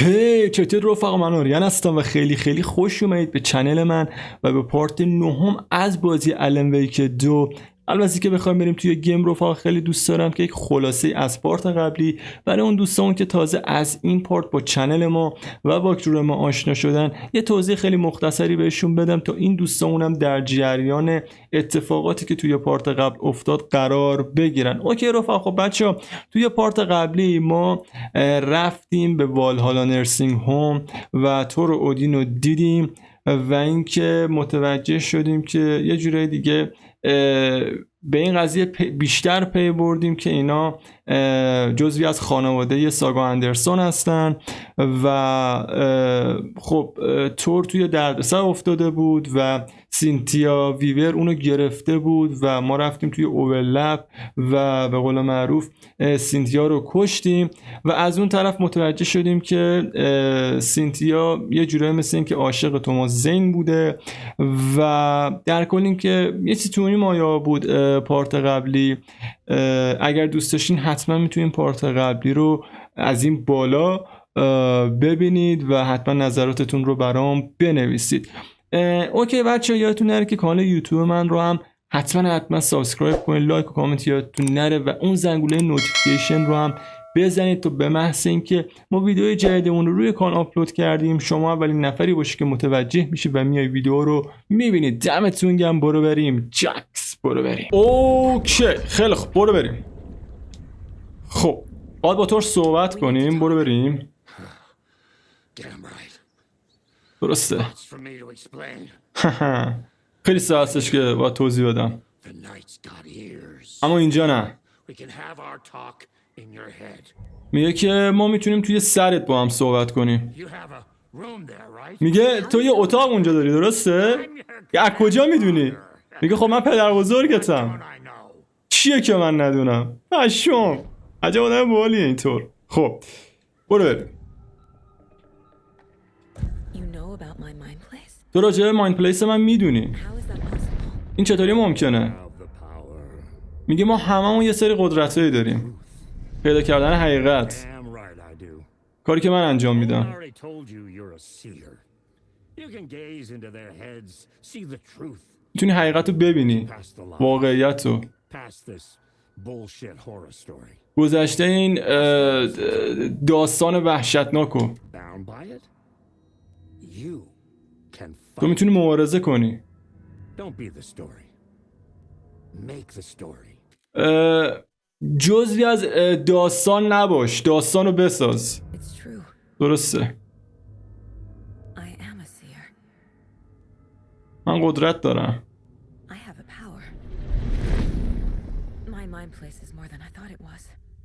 هی چطور رفقا، من آریان هستم و خیلی خیلی خوش اومدید به چنل من و به پارت 9 از بازی آلن ویک 2. البته که بخوایم بریم توی گیم رفقا، خیلی دوست دارم که یک خلاصه از پارت قبلی برای اون دوستان که تازه از این پارت با چنل ما و واکترو ما آشنا شدن یه توضیح خیلی مختصری بهشون بدم تا این دوستانم در جریان اتفاقاتی که توی پارت قبل افتاد قرار بگیرن. اوکی رفقا، خب بچه‌ها توی پارت قبلی ما رفتیم به والهالا نرسینگ هوم و تور اودین رو دیدیم و اینکه متوجه شدیم که یه جورای دیگه به این قضیه بیشتر پی بردیم که اینا جزوی از خانواده ساگا اندرسون هستن و خب تور توی دردسر افتاده بود و سینتیا ویور اونو گرفته بود و ما رفتیم توی اوورلپ و به قول معروف سینتیا رو کشتیم و از اون طرف متوجه شدیم که سینتیا یه جورایی مثل این که عاشق توماس زین بوده و در کل این که یه چیزی تو این مایا بود پارت قبلی. اگر دوست داشتین حتما میتونین پارت قبلی رو از این بالا ببینید و حتما نظراتتون رو برام بنویسید. اوکی بچه، یادتون نره که کانال یوتیوب من رو هم حتما سابسکرایب کنید، لایک و کامنت یادتون نره و اون زنگوله نوتیفیکیشن رو هم بزنید تا به محض اینکه ما ویدیو جدیدمون رو روی کانال آپلود کردیم شما اولین نفری باشی که متوجه میشه و میای ویدیو رو میبینید. دمتون گرم. برو بریم جکس، برو بریم. اوکی خیلی خوب، برو بریم. خب باید با تور صحبت کنیم. برو بریم. درسته. خیلی ساعت هستش که باید توضیح بدم، اما اینجا نه. میگه که ما میتونیم توی سرت با هم صحبت کنیم. میگه تو یه اتاق اونجا داری، درسته؟ از کجا میدونی؟ میگه خب من پدر بزرگتم. چیه که من ندونم؟ پشم، عجب آدم باحالیه اینطور. خب برو بریم. تو راجع به مایند پلیس من میدونی؟ این چطوری ممکنه؟ میگه ما هممون یه سری قدرتایی داریم. پیدا کردن حقیقت، کاری که من انجام میدم. میتونی حقیقت رو ببینی، واقعیت رو. گذشته این داستان وحشتناکو تو میتونی مبارزه کنی. جزوی از داستان نباش، داستان رو بساز. درسته. من قدرت دارم.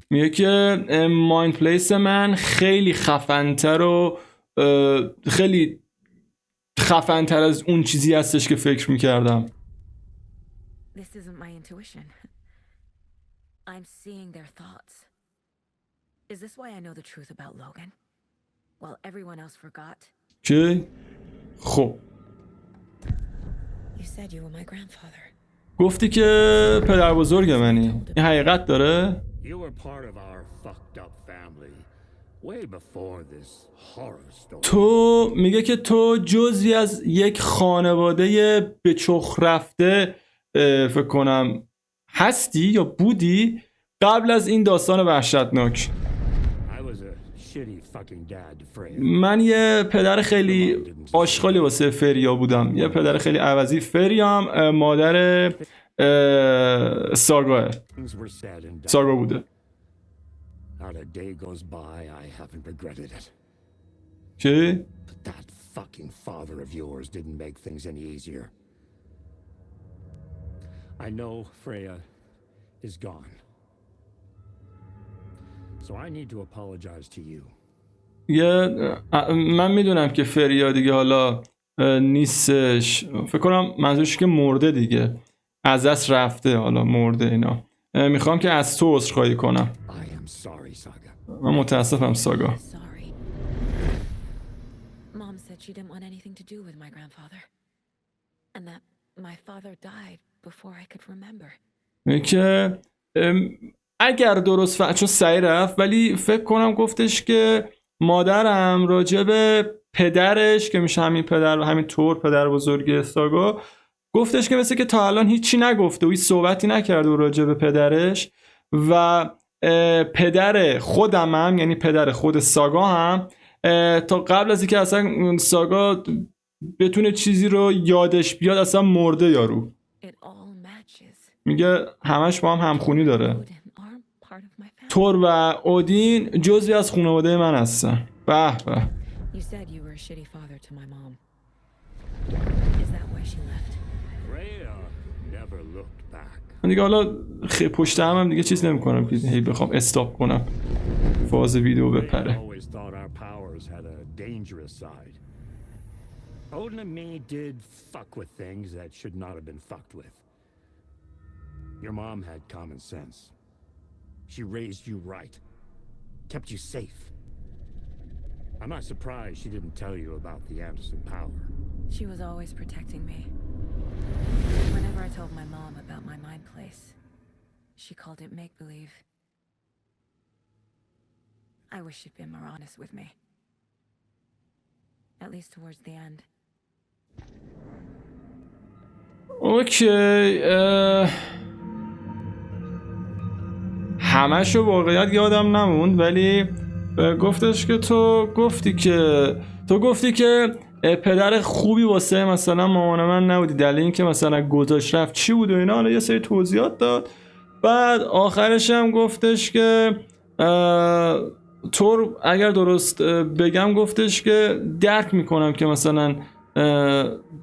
میگه که مایند پلیس من خیلی خفن‌تر و خیلی خفن‌تر از اون چیزی هستش که فکر میکردم. I'm seeing their thoughts. Is this why I know the truth about Logan? While everyone else forgot. چه؟ خب. You said you were my grandfather. گفتی که پدر بزرگ منی. این حقیقت داره؟ You were part of our fucked up family way before this horror story. تو میگه که تو جزئی از یک خانواده به چخ رفته فکر کنم هستی یا بودی قبل از این داستان وحشتناک. من یه پدر خیلی آشغالی واسه فریا بودم، یه پدر خیلی عوضی. فریا هم مادر ساگا بوده. چی؟ I know Freya is gone. So I need to apologize to you. من میدونم که فریا دیگه حالا نیستش. فکر کنم منظورش که مرده دیگه، از دست رفته، حالا مرده. اینا میخوام که از تو عذرخواهی کنم. من متاسفم ساگا. Mom said she didn't want anything to do with my grandfather and that my father died before I could remember. که اگر درست چون سعی رفت، ولی فکر کنم گفتش که مادرم راجع به پدرش که میشه همین پدر و همین طور پدر بزرگ ساگا گفتش که مثل که تا الان هیچی نگفته و هیچ صحبتی نکرده راجع به پدرش و پدر خودم هم یعنی پدر خود ساگا هم تا قبل از اینکه اصلا ساگا بتونه چیزی رو یادش بیاد اصلا مرده یارو. میگه همش با هم همخونی داره. تور و اودین جزوی از خانواده من هستن. به به. من دیگه حالا پشت هم دیگه چیز نمی کنم که هی بخوام استاپ کنم فاز ویدیو بپره. Odin and me did fuck with things that should not have been fucked with. Your mom had common sense. She raised you right, kept you safe. I'm not surprised she didn't tell you about the Anderson power. She was always protecting me. Whenever I told my mom about my mind place, she called it make-believe. I wish she'd been more honest with me. At least towards the end. اوکی همشو واقعیت یادم نموند ولی گفتش که تو گفتی که پدر خوبی واسه مثلا مامان من نبودی، دلیل این که مثلا گذاشت رفت چی بود و اینا. حالا یه سری توضیحات داد. بعد آخرش هم گفتش که طور اگر درست بگم گفتش که درک میکنم که مثلا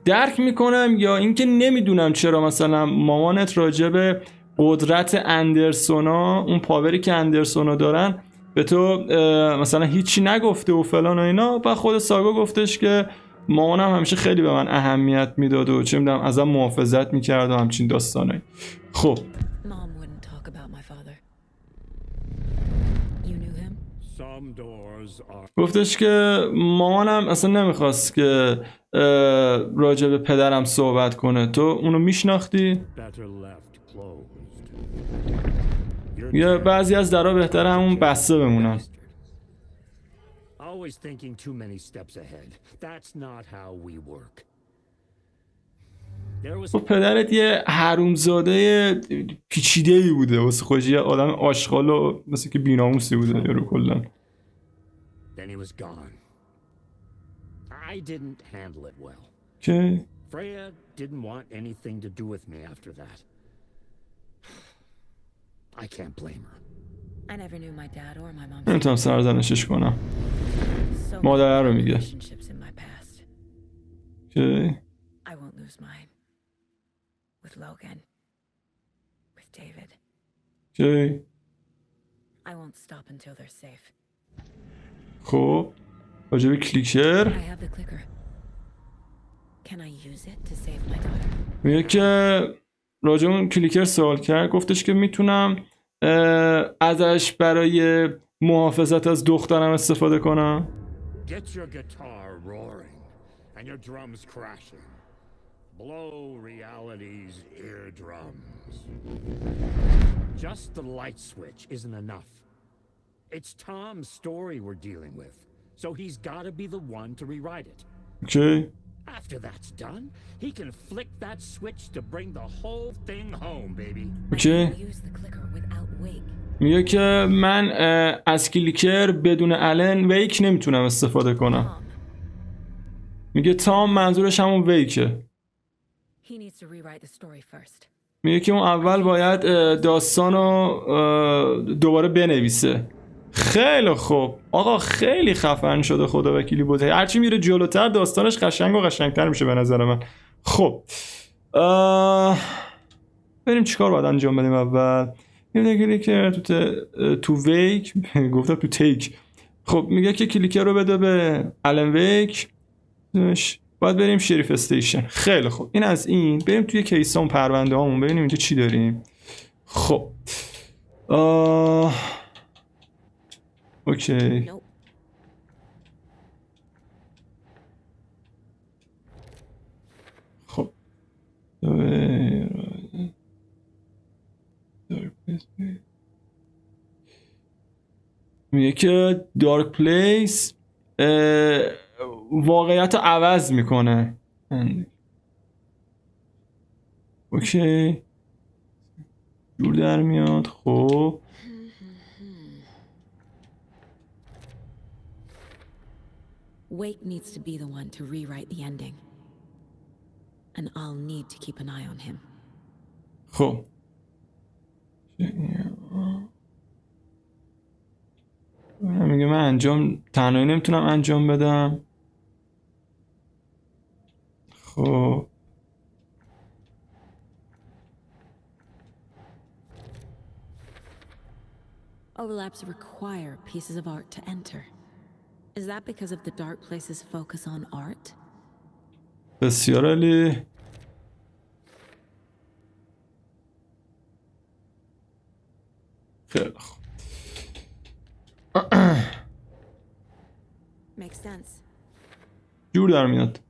درک میکنم یا اینکه نمیدونم چرا مثلا مامانت راجع به قدرت اندرسونا اون پاوری که اندرسونا دارن به تو مثلا هیچی نگفته و فلان و اینا. و خود ساگا گفتش که مامانم همیشه خیلی به من اهمیت میداد و چه میدونم ازم محافظت میکرد و همچین داستانایی. خب گفتش که مامانم اصلا نمیخواست که راجع به پدرم صحبت کنه. تو اونو میشناختی؟ یا بعضی از درها بهتره همون بسته بمونن. خب پدرت یه حرومزاده پیچیده‌ای بوده واسه خودش، یه آدم آشغال و مثل که بی‌ناموسی بوده یارو کلا. Then he was gone. I didn't handle it well. Okay. Freya didn't want anything to do with me after that. I can't blame her. I never knew my dad or my mom. نمیتونم سرزنشش کنم. مادر رو میگه. Okay. I won't lose mine. With Logan. With David. Okay. I won't stop until they're safe. خب راجب کلیکر میگه که راجب اون کلیکر سوال کرد. گفتش که میتونم ازش برای محافظت از دخترم استفاده کنم. Blow reality's eardrums. Just the light switch isn't enough. It's Tom's story we're dealing with, so he's got to be the one to rewrite it. Okay. After that's done, he can flick that switch to bring the whole thing home, baby. Okay. میگه که من از کلیکر بدون الن ویک نمیتونم استفاده کنم. میگه تام منظورش همون ویکه. میگه که اون اول باید داستانو دوباره بنویسه. خیلی خوب آقا، خیلی خفن شده خدا وکیلی بوده. هرچی میره جلوتر داستانش قشنگ و قشنگتر میشه به نظر من. خب بریم چیکار باید انجام بدیم. اول میگه کلیکر تو ویک گفتم تو تیک. خب میگه که کلیکر رو بده به الن ویک. باید بریم شریف استیشن. خیلی خوب این از این. بریم توی کیسام پرونده هامون ببینیم اینجا چی داریم. خب اوکی خب میگه که دارک پلیس واقعیت رو عوض میکنه. اوکی جور در میاد. خب Wake needs to be the one to rewrite the ending. And I'll need to keep an eye on him. خب میگه من تنهایی نمیتونم انجام بدم. خب Overlaps require pieces of art to enter. Is that because of the dark place's focus on art? بسیار عالی. خیلی خوب. Makes sense. جور در میاد.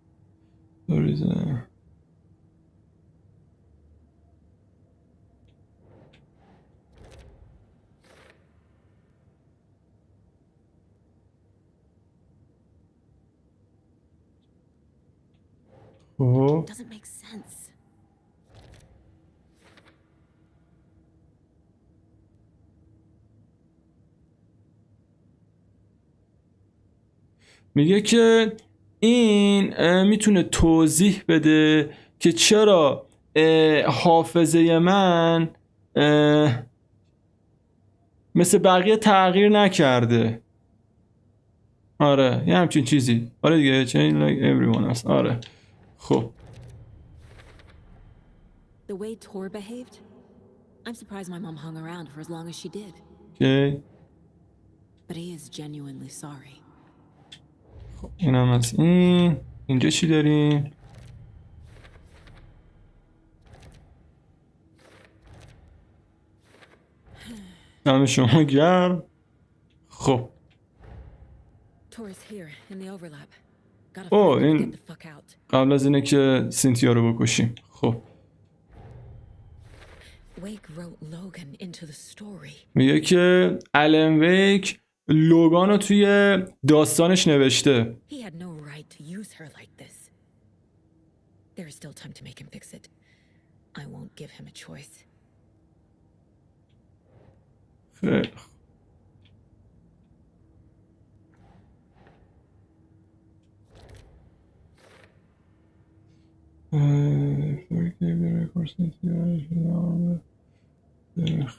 بریزه. خب Doesn't make sense. میگه که این میتونه توضیح بده که چرا حافظه من مثل بقیه تغییر نکرده. آره یه همچین چیزی. آره دیگه change like everyone else. آره خب The way Tor behaved, I'm surprised my mom hung around for as long as she did. اوکی But he is genuinely sorry. این هم از این. اینجا چی داریم؟ دم شما گرم. خب Tor is here in the overlap. Gotta Oh, find him and in- get the fuck out. قبل از اینه که سینتیا رو بکشیم. خب Wake wrote Logan into the story. میگه که الن ویک لوگان رو توی داستانش نوشته. He had no right to use her like this. There is still time to make him fix it. I won't give him a choice. خیلی خوب.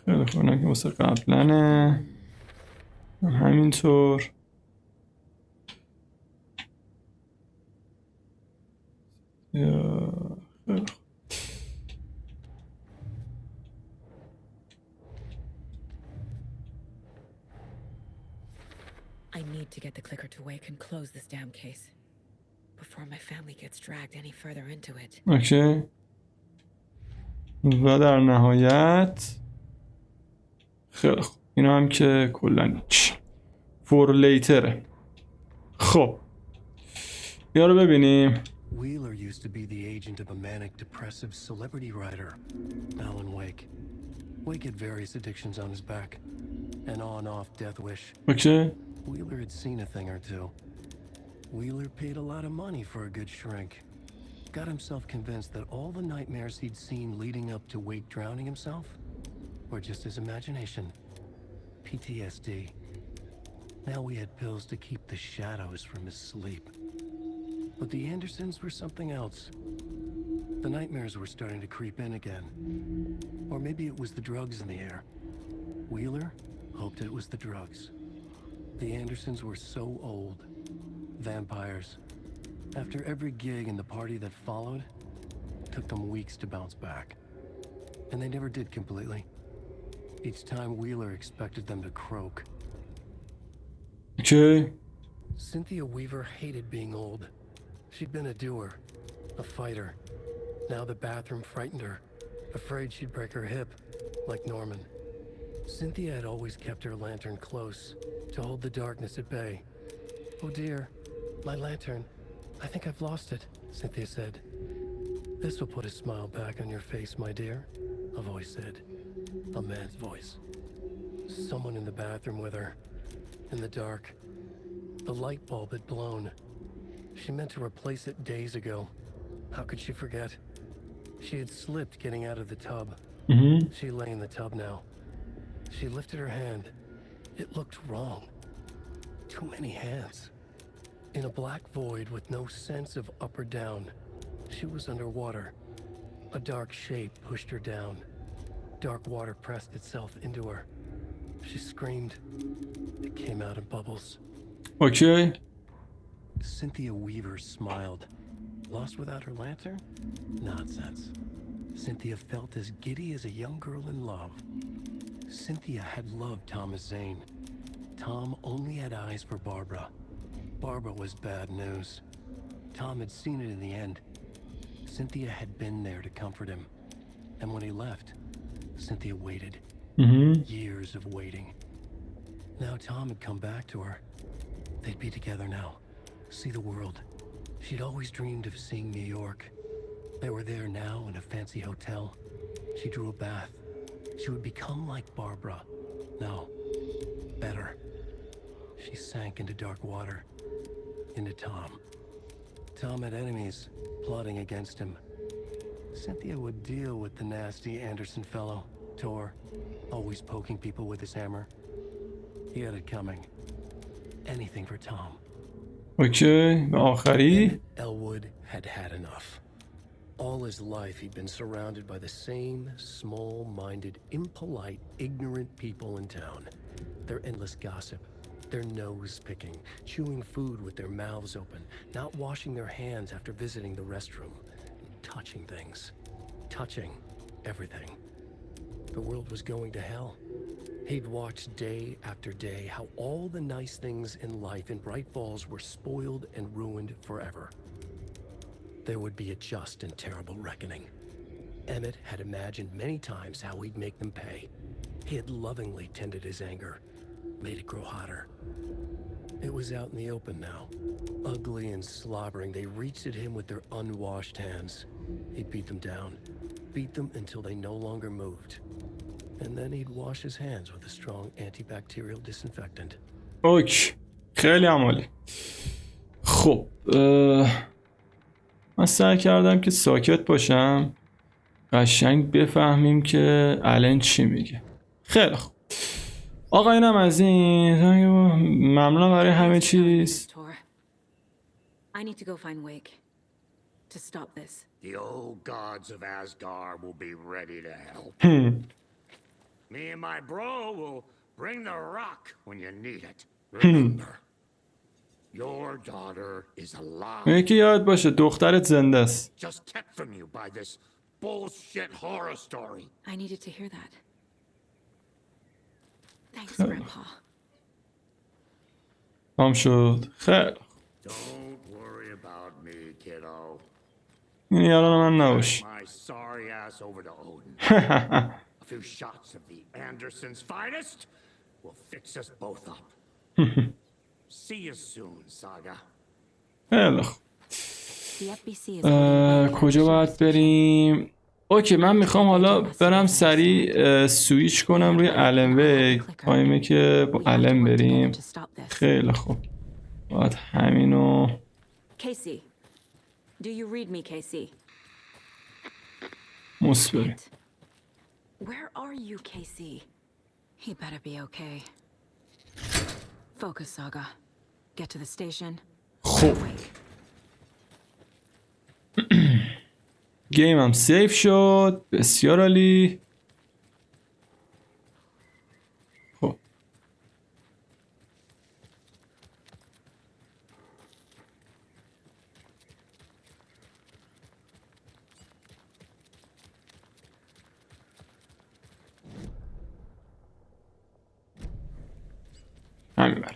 خیلی خوب نه که واسه قبلنه همینطور. خیلی خوب. I need to get the clicker to Wake and close this damn case before my family gets dragged any further into it. اوکی و در نهایت خیلی خوب اینا هم که کلن فور لیتره. خب یا رو ببینیم. Wheeler used to be the agent of a manic depressive celebrity writer, Alan Wake. Wake had various addictions on his back. An on-off death wish. اوکی Wheeler had seen a thing or two. Wheeler paid a lot of money for a good shrink. Got himself convinced that all the nightmares he'd seen leading up to Wake drowning himself were just his imagination. PTSD. Now we had pills to keep the shadows from his sleep. But the Andersons were something else. The nightmares were starting to creep in again. Or maybe it was the drugs in the air. Wheeler hoped it was the drugs. The Andersons were so old. Vampires. After every gig and the party that followed, it took them weeks to bounce back. And they never did completely. Each time Wheeler expected them to croak. اوکی Cynthia Weaver hated being old. She'd been a doer, a fighter. Now the bathroom frightened her, afraid she'd break her hip, like Norman. Cynthia had always kept her lantern close, to hold the darkness at bay. Oh dear, my lantern. I think I've lost it, Cynthia said. This will put a smile back on your face, my dear, a voice said. A man's voice. Someone in the bathroom with her. in the dark. The light bulb had blown. She meant to replace it days ago. How could she forget? She had slipped getting out of the tub. She lay in the tub now. She lifted her hand. It looked wrong. Too many hands. In a black void with no sense of up or down, she was underwater. A dark shape pushed her down. Dark water pressed itself into her. She screamed. It came out in bubbles. اوکی. Cynthia Weaver smiled. Lost without her lantern? Nonsense. Cynthia felt as giddy as a young girl in love. Cynthia had loved Thomas Zane. Tom only had eyes for Barbara. Barbara was bad news. Tom had seen it in the end. Cynthia had been there to comfort him. And when he left, Cynthia waited. Years of waiting. Now Tom had come back to her. They'd be together now. See the world. She'd always dreamed of seeing New York. They were there now in a fancy hotel. She drew a bath. She would become like Barbara. No, better. She sank into dark water. Into Tom. Tom had enemies plotting against him. Cynthia would deal with the nasty Anderson fellow, Tor, always poking people with his hammer. He had it coming. Anything for Tom. اوکی. و آخری Elwood had had enough. All his life he'd been surrounded by the same small-minded, impolite, ignorant people in town. Their endless gossip, their nose-picking, chewing food with their mouths open, not washing their hands after visiting the restroom, touching things, touching everything. The world was going to hell. He'd watched day after day how all the nice things in life in Bright Falls were spoiled and ruined forever. There would be a just and terrible reckoning. Emmett had imagined many times how he'd make them pay. He had lovingly tended his anger, made it grow hotter. It was out in the open now. Ugly and slobbering, they reached at him with their unwashed hands. He'd beat them down, beat them until they no longer moved. And then he'd wash his hands with a strong antibacterial disinfectant. اوکی. خیلی عمالی. خب من سعی کردم که ساکت باشم، قشنگ بفهمیم که الان چی میگه. خیلی خوب. آقا اینم از این. ممنونم برای همه چیز. I need to go find Wake to stop this. The old gods of Asgard will be ready to help. Me and my bro will bring the rock when you need it. Remember, your daughter is alive. یکی یاد باشه دخترت زنده است. Just kept from you by this bullshit horror story. I needed to hear that. Thanks, Grandpa. تمام شد. خیلی. Don't worry about me, kiddo. این یاران من نباش. My sorry ass over to Odin. A few shots of the Andersons' finest will fix us both up. See you soon, Saga. خیلی خوب. The FBC is کجا باید بریم؟ اوکی من میخوام حالا برم سریع سویچ کنم روی الن ویک. تایمه که با الن بریم. خیلی خوب. باید همینو Casey, do you read me, Casey? بریم. Where are you, Casey? He better be okay. Focus, Saga. Get to the station. خب گیم هم سیف شد. بسیار عالی. خب همین بر.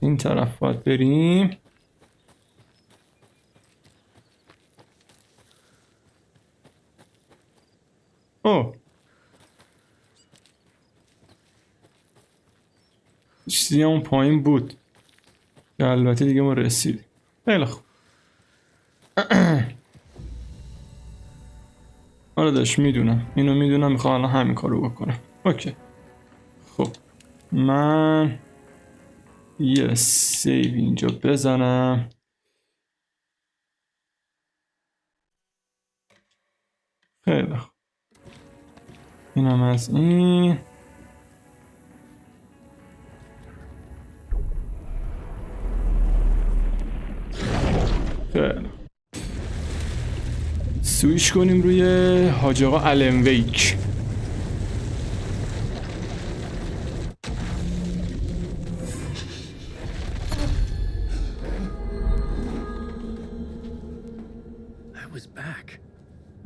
این طرف باید بریم. اوه چیزی اون پایین بود که البته دیگه ما رسیدیم. خیلی خوب. آره داشت میدونم، اینو میدونم، میخوام الان همین کارو بکنم. اوکی خب من یه سیو اینجا بزنم. خیلی خوب اینم از این. خیلی سویش کنیم روی حاج آقا آلن ویک.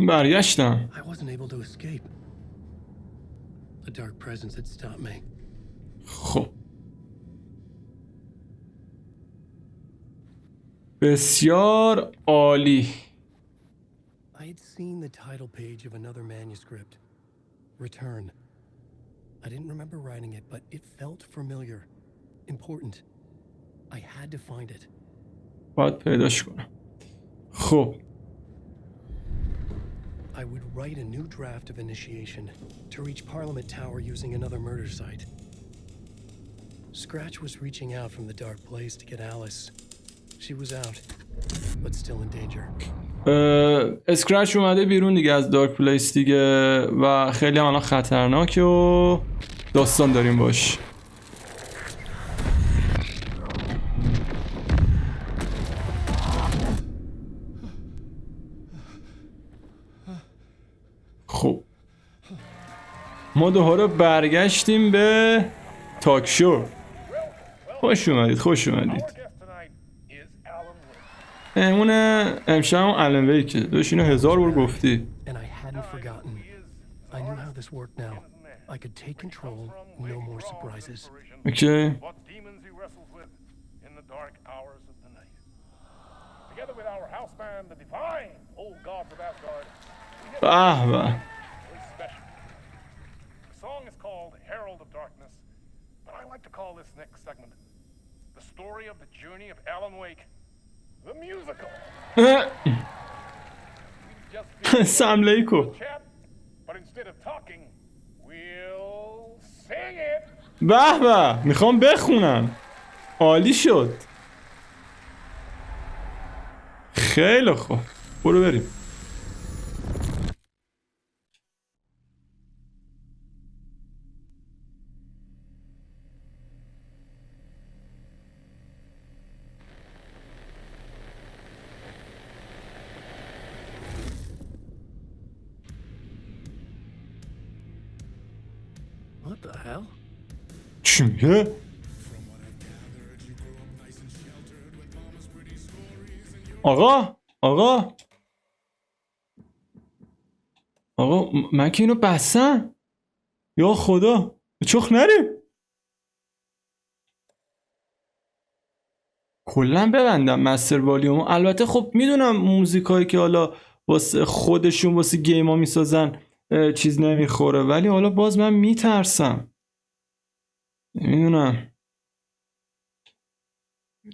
برگشتم. I wasn't able to escape. A dark presence had stopped me. خب بسیار عالی. I had seen the title page of another manuscript. Return. I didn't remember writing it, but it felt familiar. Important. I had to find it. باید پیداش کنم. خب I would write a new draft of initiation to reach Parliament Tower using another murder site. Scratch was reaching out from the dark place to get Alice. She was out, but still in danger. اسکرچ اومده بیرون دیگه از دارک پلیس دیگه و خیلی الان خطرناکه و داستان داریم باش. خب ما دوباره برگشتیم به تاک شو. خوش اومدید خوش اومدید. مهمون امشب هم آلن ویکه. داشت اینو 1000 بار گفتی. And I hadn't forgotten. I knew how this worked now. I could take control, no more surprises. Okay. What demons he wrestles with in the dark hours of the night. Together with our house band, the divine old gods of Asgard, we have به به. very special. The song is called Herald of Darkness, but I like to call this next segment the story of the journey of Alan Wake, the musical. We've just been سم لیکو. chat, but instead of talking, we'll sing it. به به میخوام بخونم. عالی شد. خیلی خوب برو بریم. What the hell? چی میگه؟ آقا من که اینو بستم. یا خدا چخ نریم. کلا ببندم مستر والیومو. البته خب میدونم موزیکایی که حالا واسه خودشون واسه گیما میسازن چیز نمیخوره، ولی حالا باز من میترسم. نمیدونم.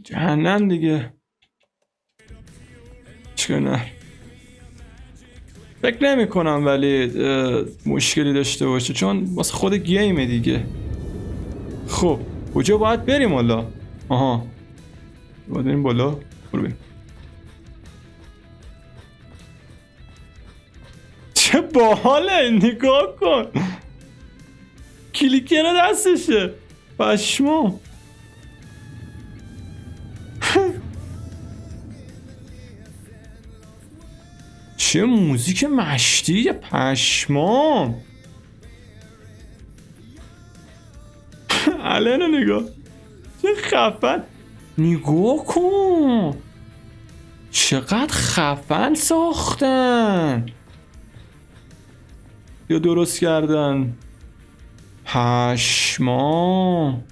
جهنم دیگه. چیکار نه. فکر نمی کنم ولی مشکلی داشته باشه چون واسه خود گیمه دیگه. خب کجا باید بریم حالا؟ آها باید بریم بالا. برو بریم. چه باحاله نگاه کن. کلیکر دستشه. پشمام. چه موزیک مشتی. پشمام. الانو نگاه چه خفن. نگاه کن چقدر خفن ساختن یا درست کردن. پشمام.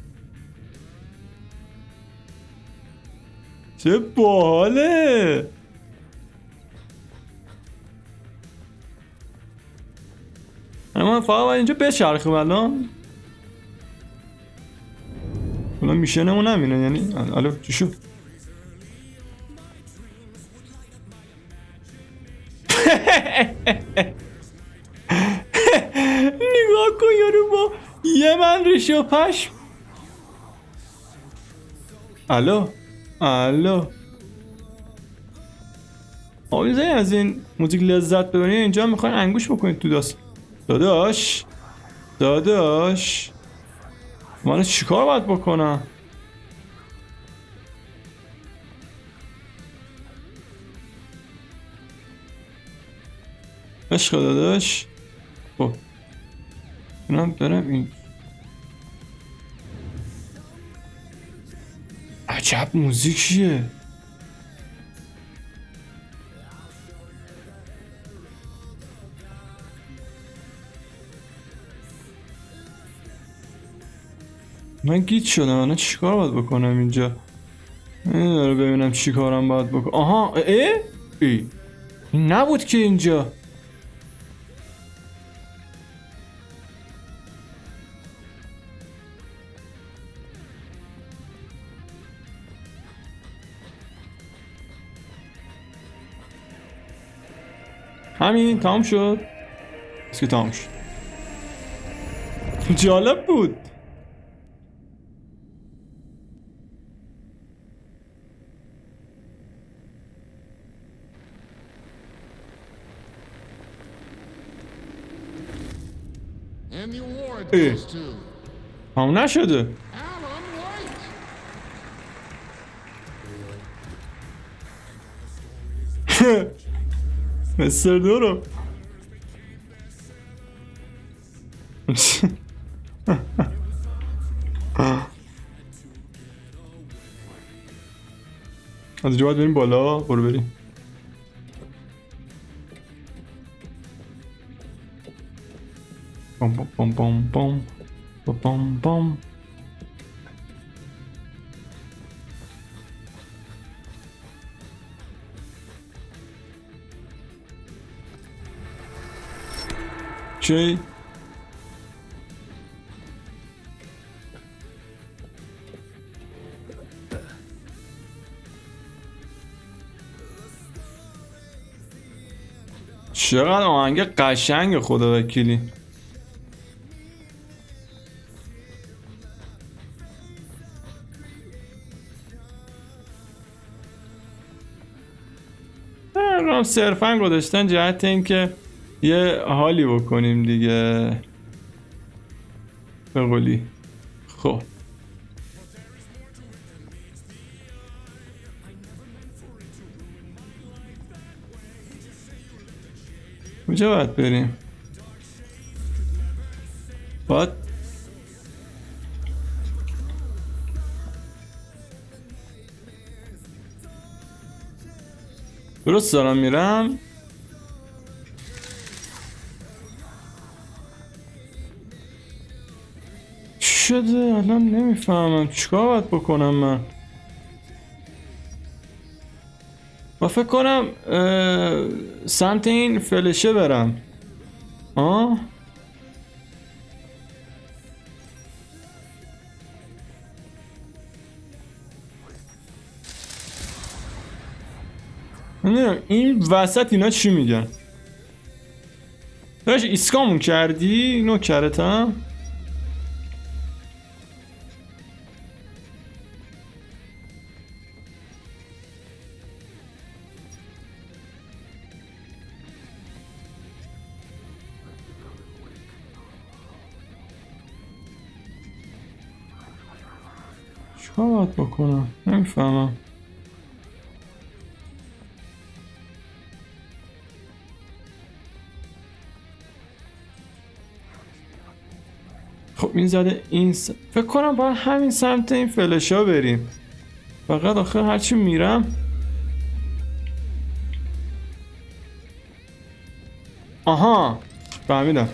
چه باحاله. من فقط باید اینجا بچرخیم الان میشنمون همینه یعنی. الو چی شد؟ نگاه کن یارو با یه من ریشه و پشم. الو آویزه از این موزیک لذت ببرین. اینجا میخواین انگوش بکنید تو دست. داداش من چیکار باید بکنم؟ عشق داداش. خب اینم برم این. عجب موزیکیه. من گیت شدم. من چیکار باید بکنم اینجا؟ نمیدونم ببینم چیکارم باید بکنم. آها ای نبود که اینجا. همین تمام شد. اسکی تمام شد. جالب بود. And the award goes to تمام نشده. Alan White. مستر دورو. از اینجا باید بریم بالا. برو بریم. بام بام بام بام بام بام. چی؟ چقدر آهنگ قشنگ خدا وکیلی. رام صرفا گذاشتن جهت این که یه حالی بکنیم دیگه به قولی. خب کجا باید بریم؟ باید درست دارم میرم. چی شده؟ الان نمیفهمم چیکار باید بکنم من. فکر کنم سمت این فلشه برم. نمیدونم این وسط اینا چی میگن. داشت ایسکامون کردی نوکرتم. چیکار باید بکنم نمیفهمم. خب این زده این فکر کنم باید همین سمت این فلشا بریم. فقط آخر هرچی میرم. آها فهمیدم.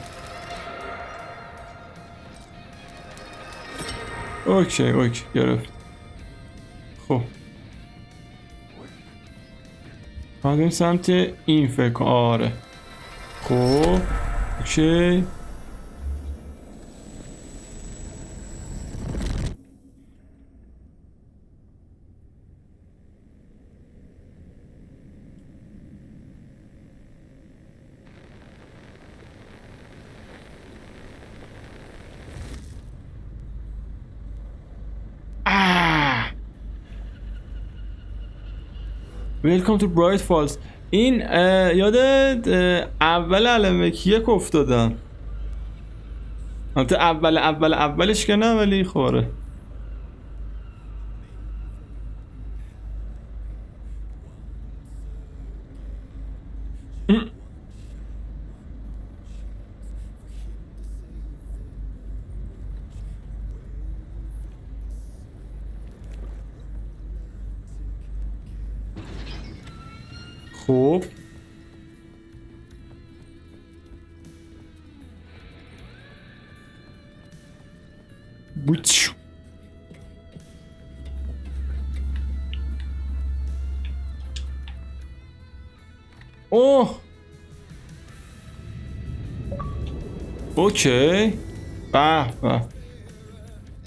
اوکی گرفت. خب بریم سمت این فکر. آره خب اوکی. ویلکام تو برایت فالز. این یاد اول علمک یک افتادم. البته اولش که نه ولی خوره. خب بوچ. اوه اوکی. به به.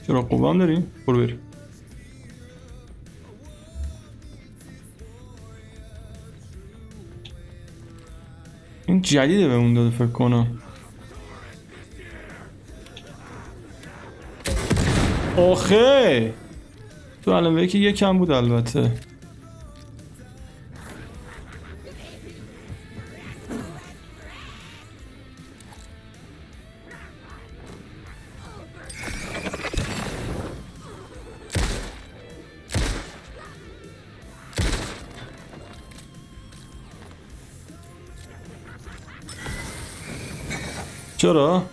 چرا قوام داریم؟ برو بریم. این جدیده بهمون داده فکر کنم. آخه تو علمه که یکم بود البته. چرا؟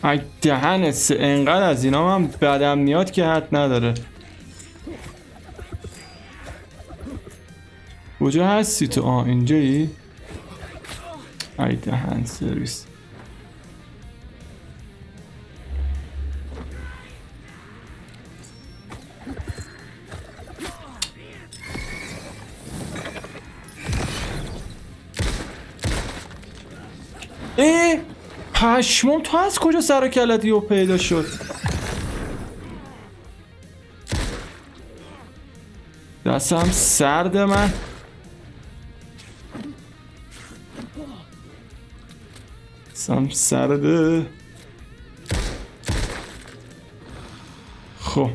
ای دهنت، انقدر از اینا من بدم میاد که حد نداره. کجا هستی تو؟ اینجایی؟ ای دهن سرویس. پشمام، تو از کجا سر و کلت یهو پیدا شد؟ دستم سرد من. دستم سرده. خب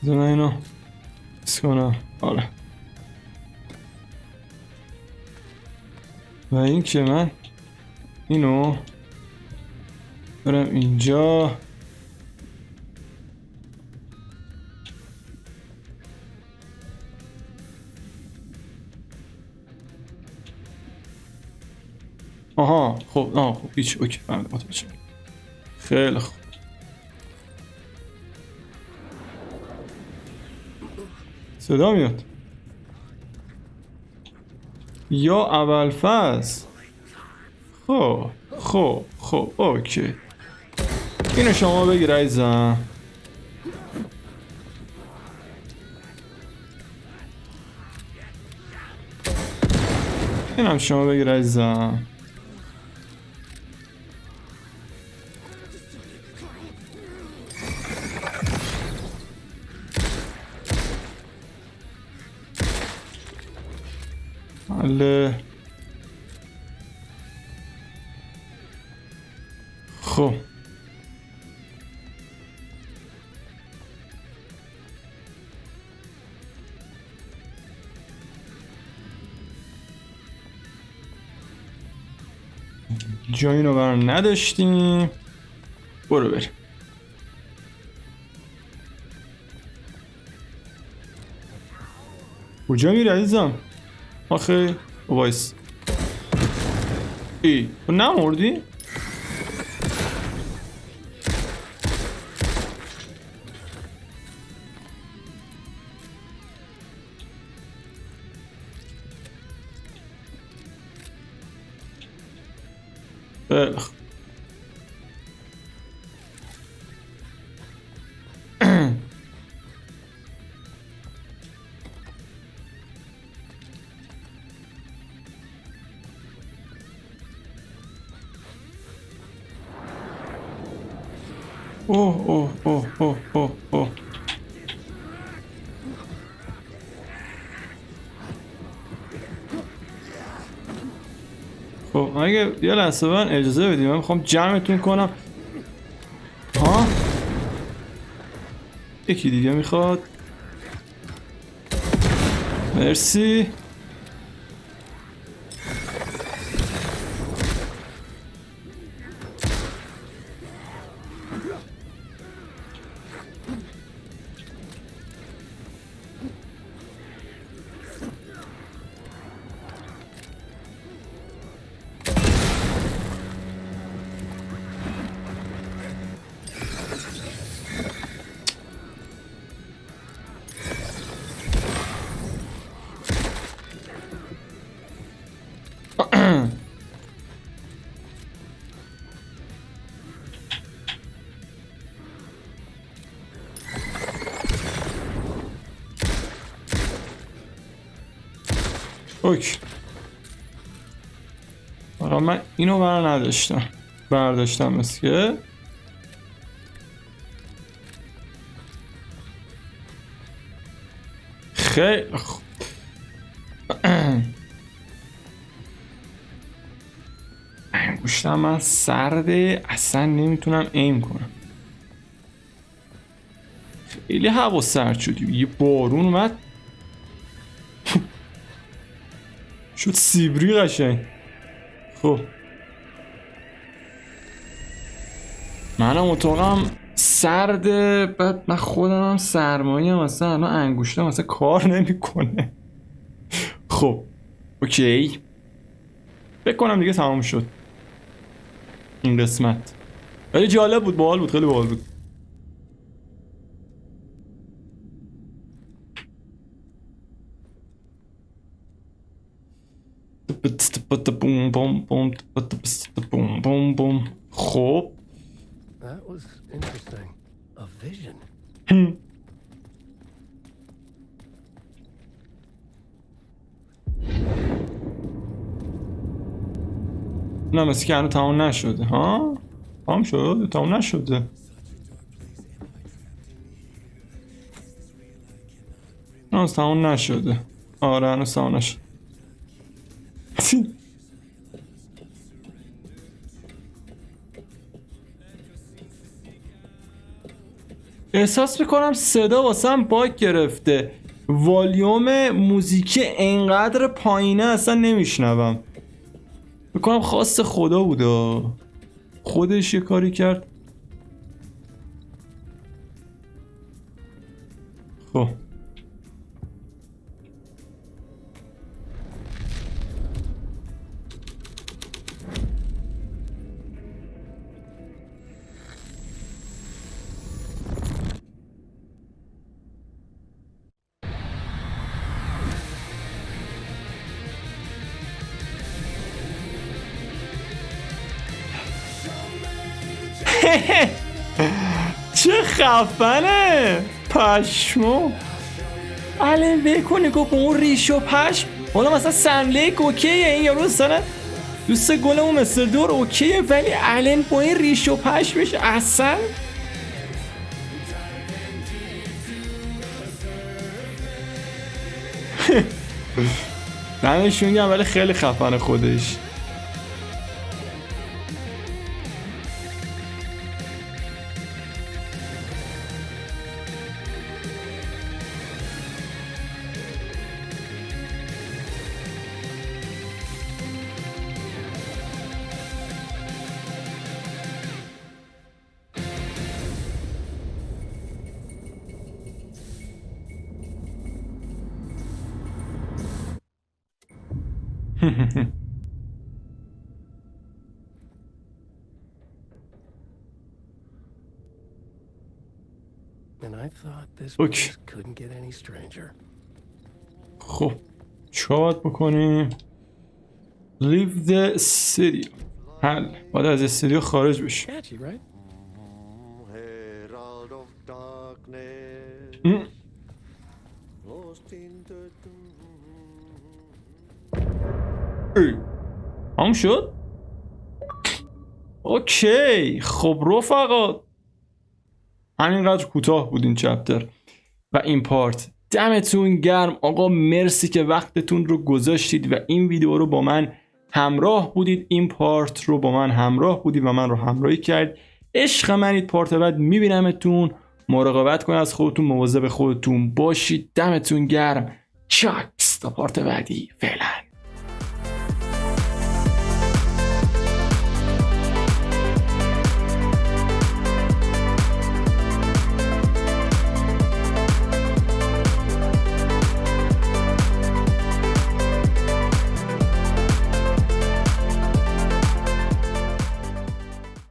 بذار من اینو بس کنم. آره و این که من اینو برم اینجا. آها خب خب هیچ. اوکی فهمیدم. متوجه. خیلی خوب. صدا میاد یا ابوالفضل. خب اوکی. اینو شما بگیر عزیزم. اینم شما بگیر عزیزم. بله خب جایی رو برام نداشتیم. برو بریم. کجا میری عزیزم؟ آخه وایس ای تو نمردی؟ خیلی خوب. اوه اوه اوه اوه اوه اوه. خب اگه یه لحظه من اجازه بدیم من میخوام جمعتون کنم. ها یکی دیگه میخواد. مرسی. اوکی. آقا من اینو برداشتم مثل که خیلی خوب. انگشتم من سرده اصلا نمیتونم ایم کنم. خیلی هوا سرد شد یه بارون اومد شد سیبری قشنگ. خب منم اتاقم سرده بعد من خودم هم سرمایه هم اصلا الان انگشتم اصلا کار نمیکنه. خب اوکی فکر کنم دیگه تمام شد این قسمت. ولی جالب بود باحال بود خیلی باحال بود. خب That was interesting. A vision. نه مثل که هنو تمام نشده. ها تمام شد؟ تمام نشده. هنوز تمام نشده. آره هنوز تمام نشده. احساس میکنم صدا واسم باگ گرفته. والیوم موزیکی انقدر پایینه اصلا نمیشنوم. میکنم خواست خدا بوده خودش یه کاری کرد. خب چه خفنه پشمو. الان بکنی گفت اون ریش و پشم. حالا مثلا سملیک اوکیه این یارو مثلا دوست گلمون مستر دور اوکیه ولی الان با این ریش و پشمش اصلا نمیشون میگم ولی خیلی خفنه خودش. And I thought this Okay. place couldn't get any stranger. خب چیکار باید بکنیم؟ Leave the studio. حل باید از استودیو خارج بشیم. Catchy, right? Herald of darkness, ام. lost in the هم شد؟ اوکی خب رفقا همینقدر کوتاه بود این چپتر و این پارت. دمتون گرم آقا، مرسی که وقتتون رو گذاشتید و این ویدیو رو با من همراه بودید، این پارت رو با من همراه بودید و من رو همراهی کرد. عشق منید. پارت بعد میبینمتون. مراقبت کنید از خودتون، مواظب خودتون باشید. دمتون گرم. چاکس تا پارت بعدی. فعلا.